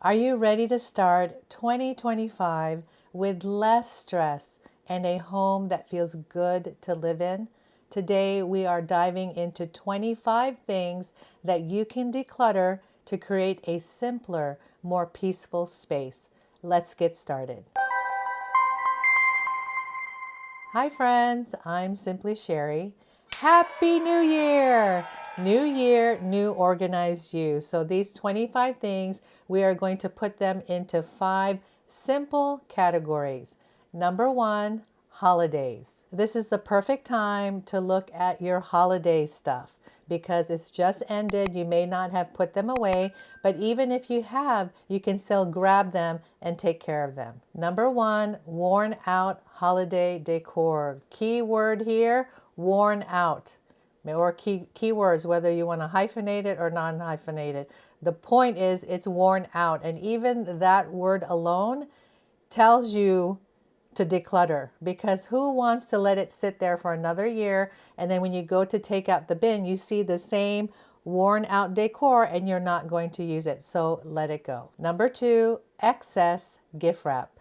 Are you ready to start 2025 with less stress and a home that feels good to live in? Today, we are diving into 25 things that you can declutter to create a simpler, more peaceful space. Let's get started. Hi, friends. I'm Simply Sherry. Happy New Year! New year, new organized you. So, these 25 things, we are going to put them into 5 simple categories. Number 1, holidays. This is the perfect time to look at your holiday stuff because it's just ended. You may not have put them away, but even if you have, you can still grab them and take care of them. Number 1, worn out holiday decor. Key word here, worn out. Or keywords, whether you want to hyphenate it or non-hyphenate it. The point is it's worn out. And even that word alone tells you to declutter, because who wants to let it sit there for another year and then when you go to take out the bin you see the same worn out decor and you're not going to use it. So let it go. Number 2, excess gift wrap.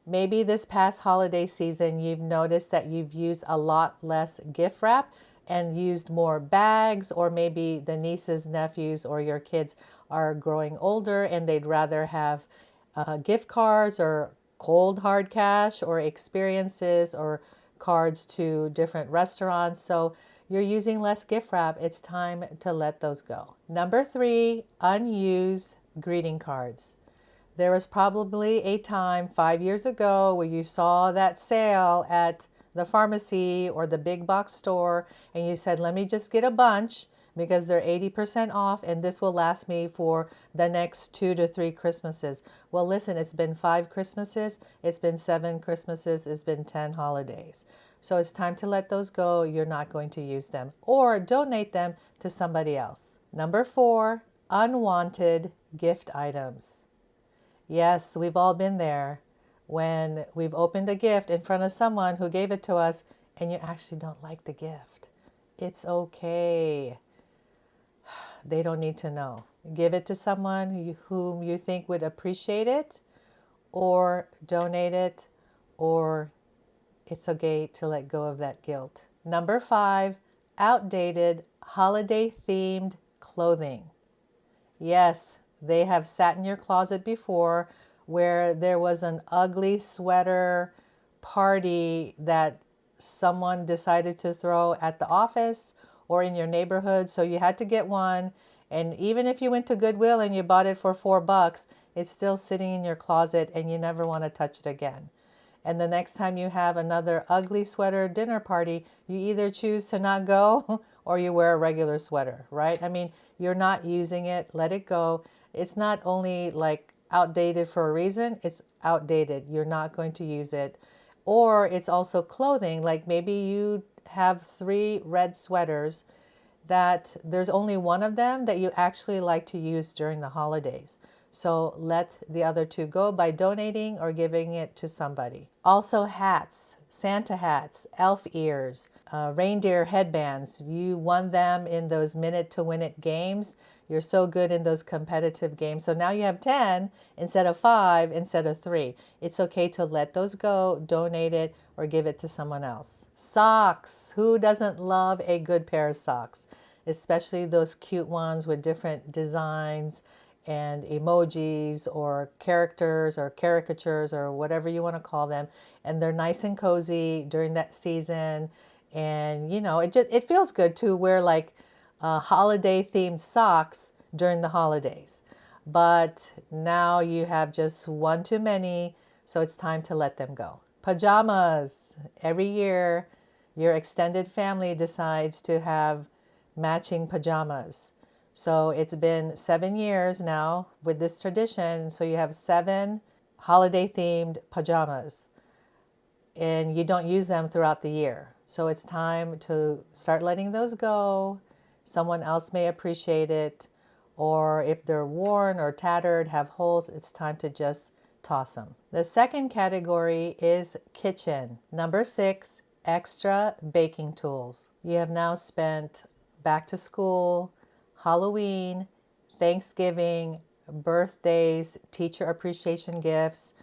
Maybe this past holiday season you've noticed that you've used a lot less gift wrap and used more bags, or maybe the nieces, nephews, or your kids are growing older and they'd rather have gift cards or cold hard cash or experiences or cards to different restaurants. So you're using less gift wrap. It's time to let those go. Number 3, unused greeting cards. There was probably a time 5 years ago where you saw that sale at the pharmacy or the big box store and you said, let me just get a bunch because they're 80% off and this will last me for the next 2 to 3 Christmases. Well, listen, it's been 5 Christmases, it's been 7 Christmases, it's been 10 holidays. So it's time to let those go. You're not going to use them, or donate them to somebody else. Number 4, unwanted gift items. Yes, we've all been there when we've opened a gift in front of someone who gave it to us and you actually don't like the gift. It's okay. They don't need to know. Give it to someone whom you think would appreciate it, or donate it, or it's okay to let go of that guilt. Number 5, outdated holiday themed clothing. Yes, they have sat in your closet before where there was an ugly sweater party that someone decided to throw at the office or in your neighborhood. So you had to get one. And even if you went to Goodwill and you bought it for $4, it's still sitting in your closet and you never want to touch it again. And the next time you have another ugly sweater dinner party, you either choose to not go or you wear a regular sweater, right? I mean, you're not using it, let it go. It's not only like outdated for a reason, it's outdated. You're not going to use it. Or it's also clothing, like maybe you have 3 red sweaters that there's only one of them that you actually like to use during the holidays. So let the other 2 go by donating or giving it to somebody. Also hats, Santa hats, elf ears, reindeer headbands. You won them in those minute to win it games. You're so good in those competitive games. So now you have 10 instead of 5 instead of 3. It's okay to let those go, donate it, or give it to someone else. Socks. Who doesn't love a good pair of socks? Especially those cute ones with different designs and emojis or characters or caricatures or whatever you want to call them. And they're nice and cozy during that season. And you know, it feels good to wear like holiday themed socks during the holidays. But now you have just one too many, so it's time to let them go. Pajamas. Every year, your extended family decides to have matching pajamas. So it's been 7 years now with this tradition. So you have 7 holiday themed pajamas and you don't use them throughout the year. So it's time to start letting those go. Someone else may appreciate it. Or if they're worn or tattered, have holes, it's time to just toss them. The second category is kitchen. Number 6, extra baking tools. You have now spent back to school, Halloween, Thanksgiving, birthdays, teacher appreciation gifts,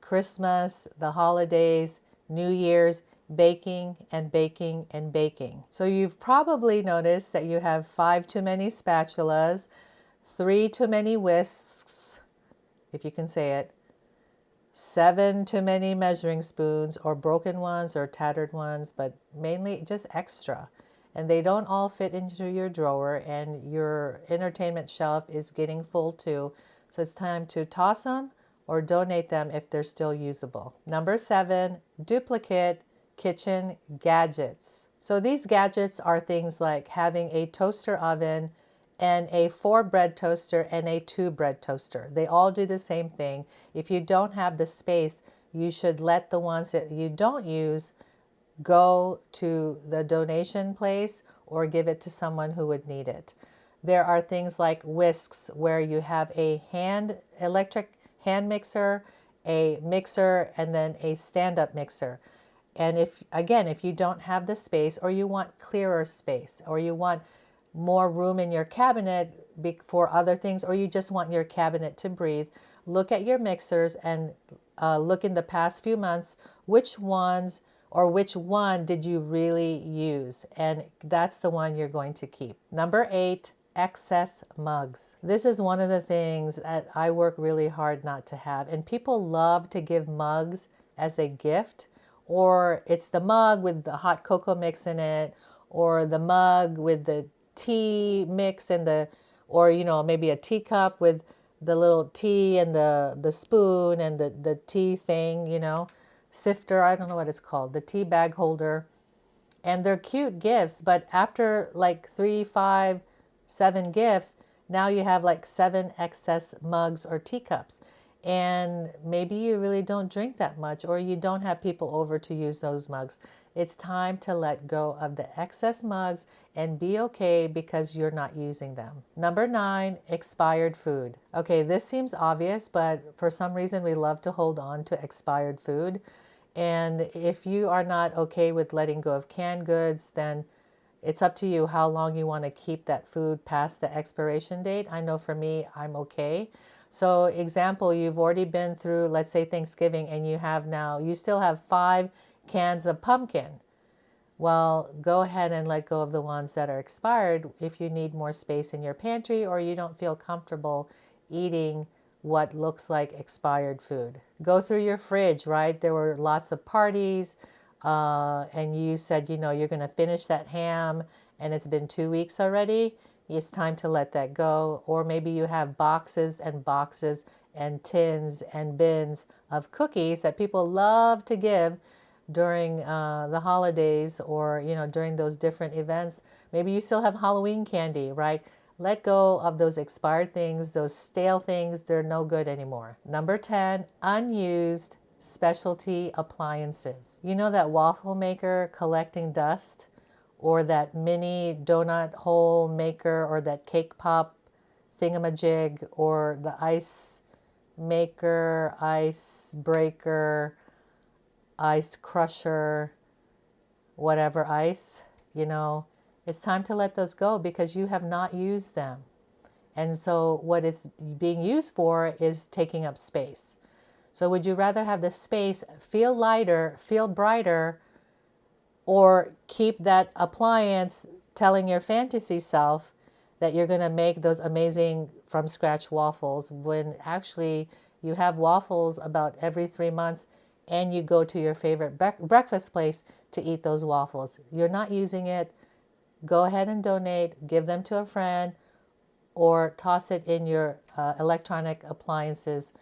Christmas, the holidays, New Year's, baking and baking and baking. So you've probably noticed that you have 5 too many spatulas, 3 too many whisks, if you can say it, 7 too many measuring spoons, or broken ones or tattered ones, but mainly just extra. And they don't all fit into your drawer, and your entertainment shelf is getting full too. So it's time to toss them or donate them if they're still usable. Number 7, duplicate kitchen gadgets. So these gadgets are things like having a toaster oven and a 4 bread toaster and a 2 bread toaster. They all do the same thing. If you don't have the space, you should let the ones that you don't use go to the donation place or give it to someone who would need it. There are things like whisks where you have a electric hand mixer, a mixer, and then a stand-up mixer. And if you don't have the space, or you want clearer space, or you want more room in your cabinet for other things, or you just want your cabinet to breathe, look at your mixers and look in the past few months which ones or which one did you really use, and that's the one you're going to keep. Number 8, excess mugs. This is one of the things that I work really hard not to have, and people love to give mugs as a gift, or it's the mug with the hot cocoa mix in it, or the mug with the tea mix and or maybe a teacup with the little tea and the spoon and the tea thing, sifter, I don't know what it's called, the tea bag holder. And they're cute gifts, but after like 3, 5, 7 gifts, now you have like 7 excess mugs or teacups. And maybe you really don't drink that much, or you don't have people over to use those mugs. It's time to let go of the excess mugs and be okay because you're not using them. Number 9, expired food. Okay, this seems obvious, but for some reason we love to hold on to expired food. And if you are not okay with letting go of canned goods, then it's up to you how long you want to keep that food past the expiration date. I know for me, I'm okay. So example, you've already been through, let's say Thanksgiving, and you still have 5 cans of pumpkin. Well, go ahead and let go of the ones that are expired if you need more space in your pantry, or you don't feel comfortable eating what looks like expired food. Go through your fridge, right? There were lots of parties, and you said, you're going to finish that ham, and it's been 2 weeks already. It's time to let that go. Or maybe you have boxes and boxes and tins and bins of cookies that people love to give during the holidays, or during those different events. Maybe you still have Halloween candy, right? Let go of those expired things, those stale things. They're no good anymore. Number 10, unused specialty appliances. You know that waffle maker collecting dust, or that mini donut hole maker, or that cake pop thingamajig, or the ice maker, ice breaker, ice crusher, whatever ice, it's time to let those go because you have not used them. And so what it's being used for is taking up space. So would you rather have the space feel lighter, feel brighter, or keep that appliance telling your fantasy self that you're going to make those amazing from scratch waffles, when actually you have waffles about every 3 months, and you go to your favorite breakfast place to eat those waffles? You're not using it. Go ahead and donate, give them to a friend, or toss it in your electronic appliances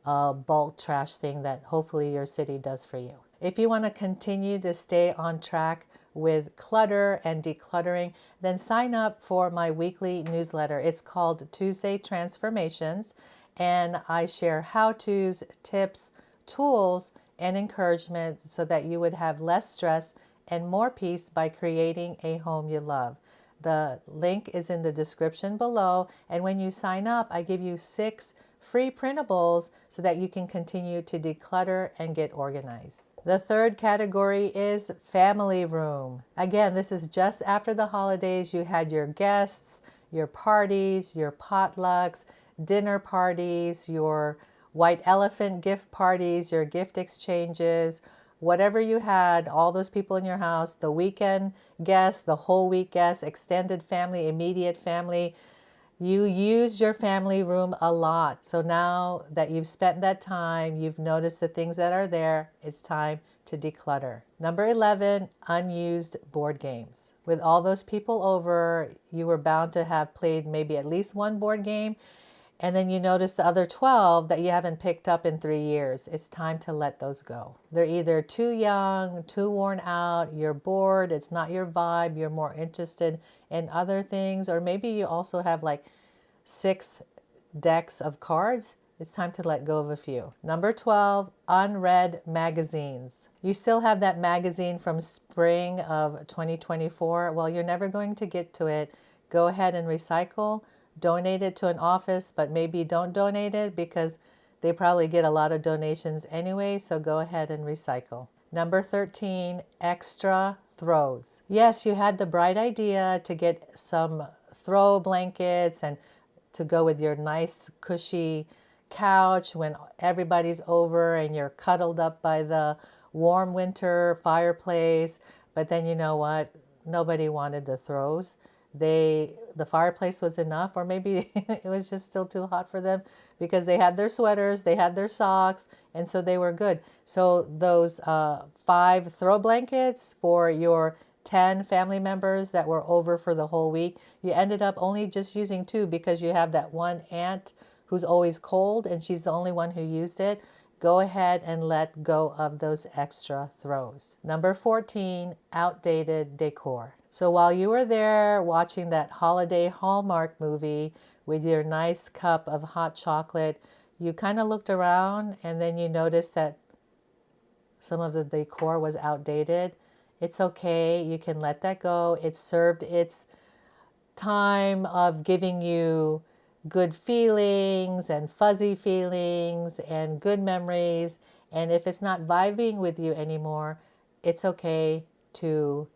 bulk trash thing that hopefully your city does for you. If you want to continue to stay on track with clutter and decluttering, then sign up for my weekly newsletter. It's called Tuesday Transformations, and I share how-tos, tips, tools, and encouragement so that you would have less stress and more peace by creating a home you love. The link is in the description below, and when you sign up, I give you 6 free printables so that you can continue to declutter and get organized. The third category is family room. Again, this is just after the holidays. You had your guests, your parties, your potlucks, dinner parties, your white elephant gift parties, your gift exchanges, whatever you had, all those people in your house, the weekend guests, the whole week guests, extended family, immediate family. You used your family room a lot. So now that you've spent that time, you've noticed the things that are there, it's time to declutter. Number 11, unused board games. With all those people over, you were bound to have played maybe at least one board game, and then you notice the other 12 that you haven't picked up in 3 years. It's time to let those go. They're either too young, too worn out, you're bored, it's not your vibe, you're more interested in other things, or maybe you also have like 6 decks of cards. It's time to let go of a few. Number 12, unread magazines. You still have that magazine from spring of 2024. Well, you're never going to get to it. Go ahead and recycle. Donate it to an office, but maybe don't donate it because they probably get a lot of donations anyway, so go ahead and recycle. Number 13, extra throws. Yes, you had the bright idea to get some throw blankets and to go with your nice cushy couch when everybody's over and you're cuddled up by the warm winter fireplace. But then you know what? Nobody wanted the throws. The fireplace was enough, or maybe it was just still too hot for them because they had their sweaters, they had their socks, and so they were good. So those 5 throw blankets for your 10 family members that were over for the whole week, you ended up only just using 2 because you have that one aunt who's always cold and she's the only one who used it. Go ahead and let go of those extra throws. Number 14, outdated decor. So while you were there watching that holiday Hallmark movie with your nice cup of hot chocolate, you kind of looked around and then you noticed that some of the decor was outdated. It's okay. You can let that go. It served its time of giving you good feelings and fuzzy feelings and good memories. And if it's not vibing with you anymore, it's okay to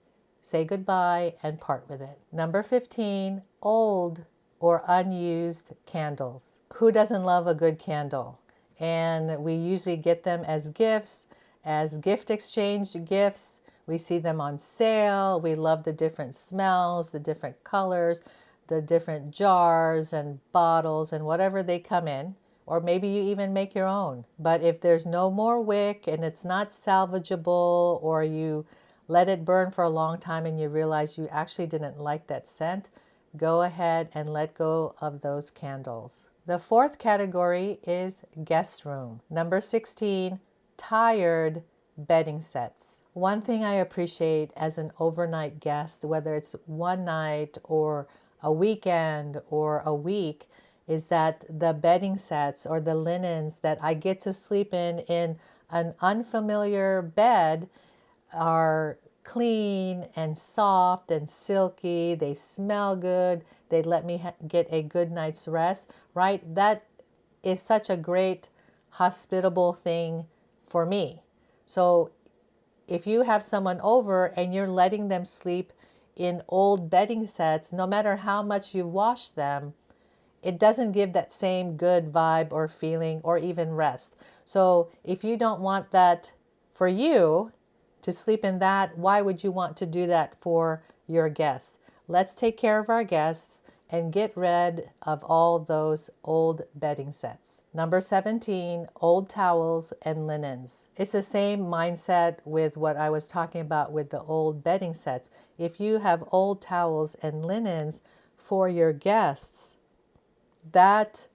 say goodbye and part with it. Number 15, old or unused candles. Who doesn't love a good candle? And we usually get them as gifts, as gift exchange gifts. We see them on sale. We love the different smells, the different colors, the different jars and bottles and whatever they come in. Or maybe you even make your own. But if there's no more wick and it's not salvageable, or you let it burn for a long time and you realize you actually didn't like that scent, go ahead and let go of those candles. The 4th category is guest room. Number 16, tired bedding sets. One thing I appreciate as an overnight guest, whether it's one night or a weekend or a week, is that the bedding sets or the linens that I get to sleep in an unfamiliar bed are clean and soft and silky. They smell good. They let me get a good night's rest, right? That is such a great hospitable thing for me. So if you have someone over and you're letting them sleep in old bedding sets, no matter how much you wash them, it doesn't give that same good vibe or feeling or even rest. So if you don't want that for you to sleep in that, why would you want to do that for your guests? Let's take care of our guests and get rid of all those old bedding sets. Number 17, old towels and linens. It's the same mindset with what I was talking about with the old bedding sets. If you have old towels and linens for your guests, that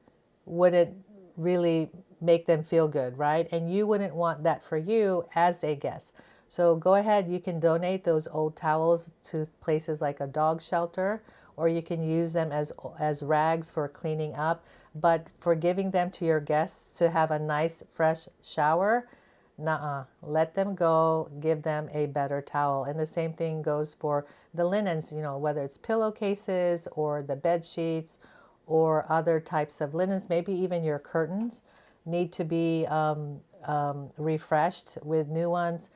wouldn't really make them feel good, right? And you wouldn't want that for you as a guest. So go ahead, you can donate those old towels to places like a dog shelter, or you can use them as rags for cleaning up. But for giving them to your guests to have a nice fresh shower, nuh-uh. Let them go, give them a better towel. And the same thing goes for the linens, whether it's pillowcases or the bed sheets or other types of linens, maybe even your curtains need to be refreshed with new ones.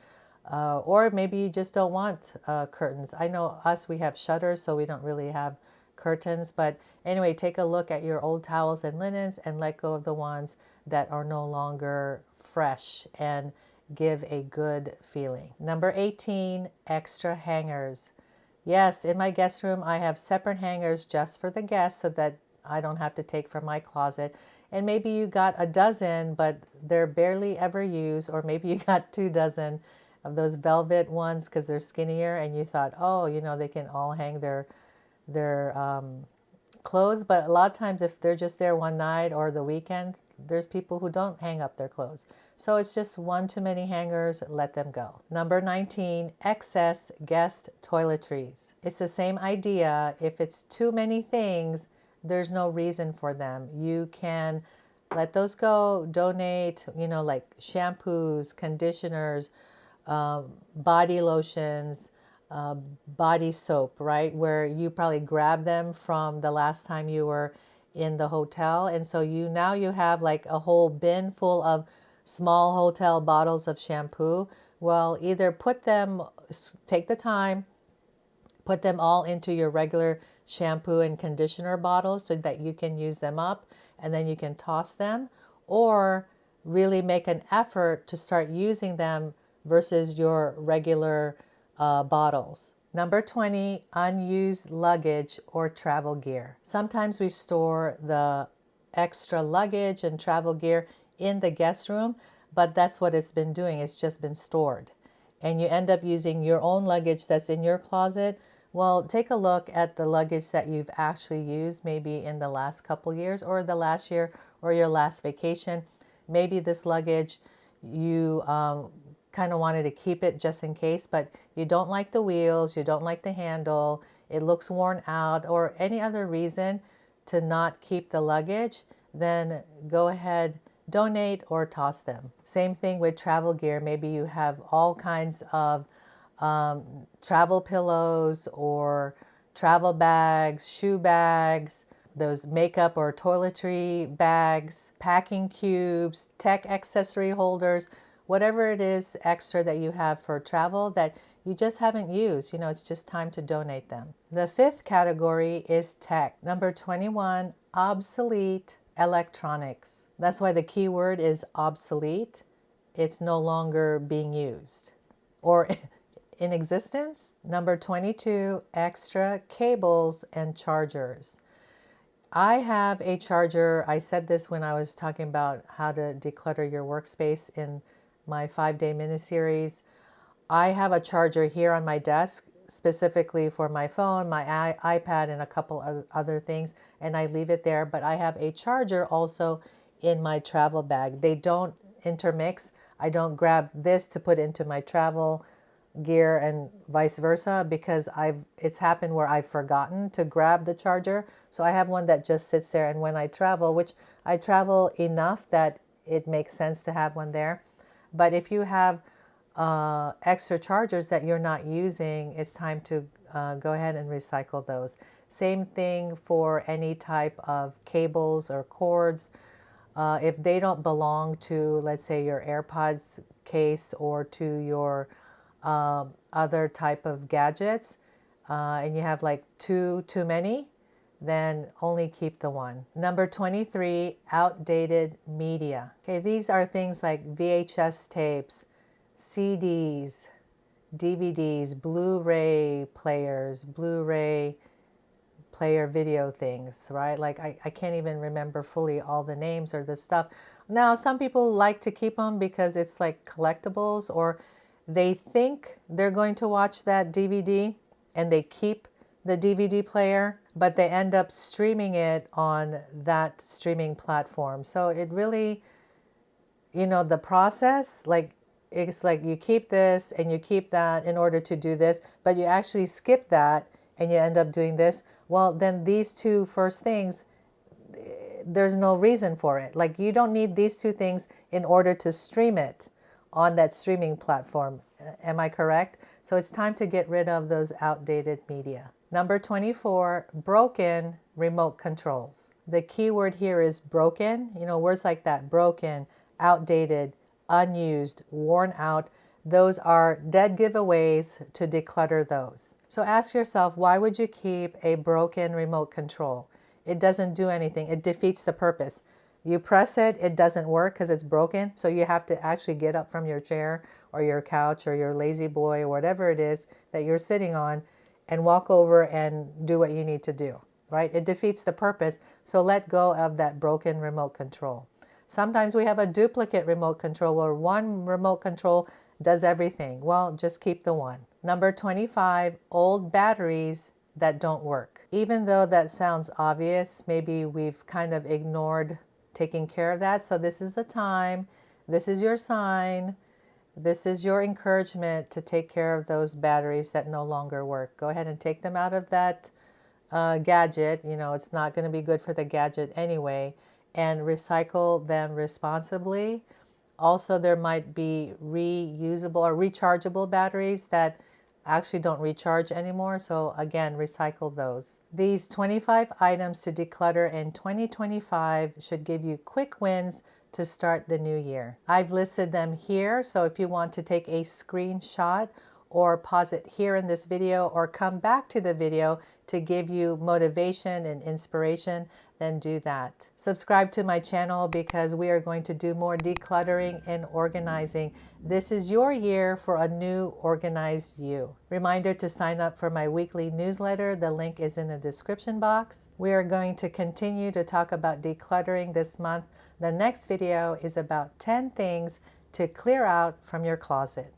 Or maybe you just don't want curtains. I know us, we have shutters, so we don't really have curtains. But anyway, take a look at your old towels and linens and let go of the ones that are no longer fresh and give a good feeling. Number 18, extra hangers. Yes, in my guest room, I have separate hangers just for the guests so that I don't have to take from my closet. And maybe you got a dozen, but they're barely ever used, or maybe you got 2 dozen of those velvet ones because they're skinnier, and you thought, oh, they can all hang their clothes. But a lot of times, if they're just there one night or the weekend, there's people who don't hang up their clothes. So it's just one too many hangers, let them go. Number 19, excess guest toiletries. It's the same idea. If it's too many things, there's no reason for them. You can let those go, donate, like shampoos, conditioners, body lotions, body soap, right? Where you probably grabbed them from the last time you were in the hotel. And so now you have like a whole bin full of small hotel bottles of shampoo. Well, either take the time, put them all into your regular shampoo and conditioner bottles so that you can use them up and then you can toss them, or really make an effort to start using them versus your regular bottles. Number 20, unused luggage or travel gear. Sometimes we store the extra luggage and travel gear in the guest room, but that's what it's been doing. It's just been stored. And you end up using your own luggage that's in your closet. Well, take a look at the luggage that you've actually used maybe in the last couple years or the last year or your last vacation. Maybe this luggage you kind of wanted to keep it just in case, but you don't like the wheels, you don't like the handle, it looks worn out, or any other reason to not keep the luggage, then go ahead, donate or toss them. Same thing with travel gear. Maybe you have all kinds of travel pillows or travel bags, shoe bags, those makeup or toiletry bags, packing cubes, tech accessory holders, whatever it is extra that you have for travel that you just haven't used. It's just time to donate them. The fifth category is tech. Number 21, obsolete electronics. That's why the key word is obsolete. It's no longer being used or in existence. Number 22, extra cables and chargers. I have a charger. I said this when I was talking about how to declutter your workspace in my 5-day mini-series. I have a charger here on my desk specifically for my phone, my iPad, and a couple of other things, and I leave it there. But I have a charger also in my travel bag. They don't intermix. I don't grab this to put into my travel gear and vice versa, because it's happened where I've forgotten to grab the charger. So I have one that just sits there, and when I travel, which I travel enough that it makes sense to have one there. But if you have extra chargers that you're not using, it's time to go ahead and recycle those. Same thing for any type of cables or cords. If they don't belong to, let's say, your AirPods case or to your other type of gadgets, and you have like too many, then only keep the one. Number 23, outdated media. Okay, these are things like VHS tapes, CDs, DVDs, Blu-ray players, Blu-ray player video things, right? Like I can't even remember fully all the names or the stuff. Now, some people like to keep them because it's like collectibles, or they think they're going to watch that DVD and they keep the DVD player, but they end up streaming it on that streaming platform. So it really, the process, it's like you keep this and you keep that in order to do this, but you actually skip that and you end up doing this. Well, then these two first things, there's no reason for it. Like, you don't need these two things in order to stream it on that streaming platform. Am I correct? So it's time to get rid of those outdated media. Number 24, broken remote controls. The key word here is broken. Words like that: broken, outdated, unused, worn out. those are dead giveaways to declutter those. So ask yourself, why would you keep a broken remote control? It doesn't do anything. It defeats the purpose. You press it, it doesn't work because it's broken. So you have to actually get up from your chair or your couch or your lazy boy or whatever it is that you're sitting on and walk over and do what you need to do, right? It defeats the purpose. So let go of that broken remote control. Sometimes we have a duplicate remote control where one remote control does everything. Well, just keep the one. Number 25, old batteries that don't work. Even though that sounds obvious, maybe we've kind of ignored taking care of that. So this is the time. This is your sign. This is your encouragement to take care of those batteries that no longer work. Go ahead and take them out of that gadget. You know, it's not going to be good for the gadget anyway, and recycle them responsibly. Also, there might be reusable or rechargeable batteries that actually don't recharge anymore. So again, recycle those. These 25 items to declutter in 2025 should give you quick wins to start the new year. I've listed them here. So if you want to take a screenshot or pause it here in this video or come back to the video to give you motivation and inspiration, then do that. Subscribe to my channel because we are going to do more decluttering and organizing. This is your year for a new organized you. Reminder to sign up for my weekly newsletter. The link is in the description box. We are going to continue to talk about decluttering this month. The next video is about 10 things to clear out from your closet.